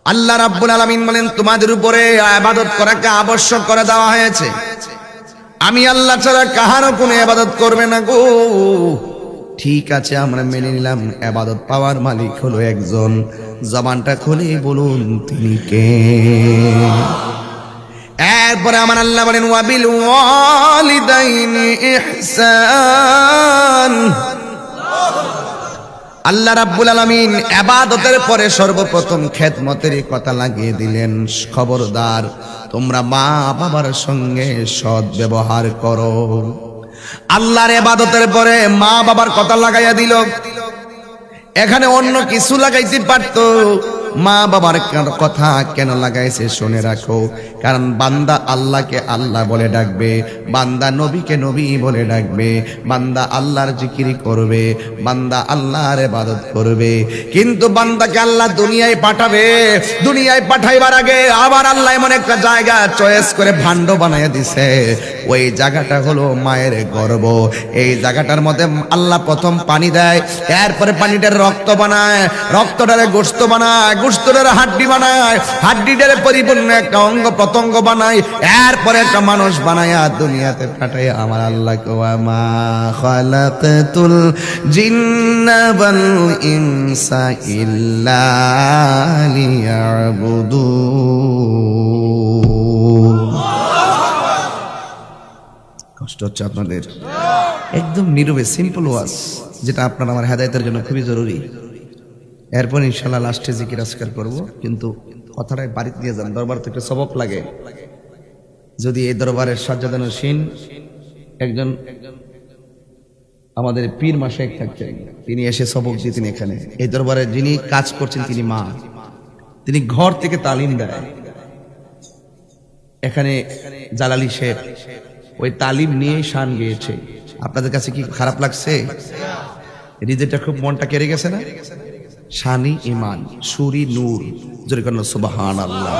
আল্লাহ রাব্বুল আলামিন বলেন তোমাদের উপরে ইবাদত করাকে আবশ্যক করে দেওয়া হয়েছে। আমি আল্লাহ ছাড়া কাহারও কোনো ইবাদত করবে না গো। ঠিক আছে, আমরা মেনে নিলাম ইবাদত পাওয়ার মালিক হলো একজন। জবানটা খুলে বলুন তিনি কে? এরপরে আমার আল্লাহ বলেন ওয়াবিল ওয়ালিদাইনি ইহসান। আল্লাহ রাব্বুল আলামিন ইবাদতের পরে সর্বপ্রথম খেদমতের কথা লাগিয়ে দিলেন। খবরদার, তোমরা মা বাবার সঙ্গে সৎ ব্যবহার করো। আল্লাহর ইবাদতের পরে মা বাবার কথা লাগাইয়া দিল। এখানে অন্য কিছু লাগাইতে পারতো, মা বাবার কথা কেন লাগাইছে শুনে রাখো। কারণ বান্দা আল্লাহকে আল্লাহ বলে ডাকবে, বান্দা নবীকে নবী বলে ডাকবে, বান্দা আল্লাহর জিকির করবে, বান্দা আল্লাহর ইবাদত করবে। কিন্তু বান্দাকে আল্লাহ দুনিয়ায় পাঠাবে, দুনিয়ায় পাঠাইবার আগে আবার আল্লাহ এমন একটা জায়গা চয়েস করে ভাণ্ড বানাইয়া দিছে। ওই জায়গাটা হলো মায়ের গর্ভ। এই জায়গাটার মধ্যে আল্লাহ প্রথম পানি দেয়, এরপরে পানিটার রক্ত বানায়, রক্তটারে গোশত বানায়, গোশতটার হাড্ডি বানায়, হাড্ডিটারে পরিপূর্ণ একটা অঙ্গ প্রত্যঙ্গ বানায়, এরপরে একটা মানুষ বানায়া দুনিয়াতে পাঠায়। আমার আল্লাহ ওয়া মা খালাকাতুল জিন্না ওয়াল ইনসা ইল্লা লিয়াবুদুন। কষ্ট হচ্ছে আপনাদের? একদম নীরবে সিম্পল ওয়াজ, যেটা আপনার আমার হেদায়েতের জন্য খুবই জরুরি। এরপর ইনশাআল্লাহ লাস্টে জিকির আজকার করব। কিন্তু কথাটাই বাড়িতে দিয়ে যান, দরবার থেকে সবক লাগে। যদি এই দরবারের সাজ্জাদানশীন একজন আমাদের পীর মাশায়েখ থাকতেন, তিনি এসে সবক দিতেন এখানে। এই দরবারে যিনি কাজ করছেন তিনি মা, তিনি ঘর থেকে তালিম দেয়। এখানে জালালি শেখ ওই তালিম নিয়ে শান গেয়েছে। আপনাদের কাছে কি খারাপ লাগছে? হৃদয়টা খুব, মনটা কেড়ে গেছে না? শানি ইমান, সুরি নূর, জোরে করেন সুবহানাল্লাহ।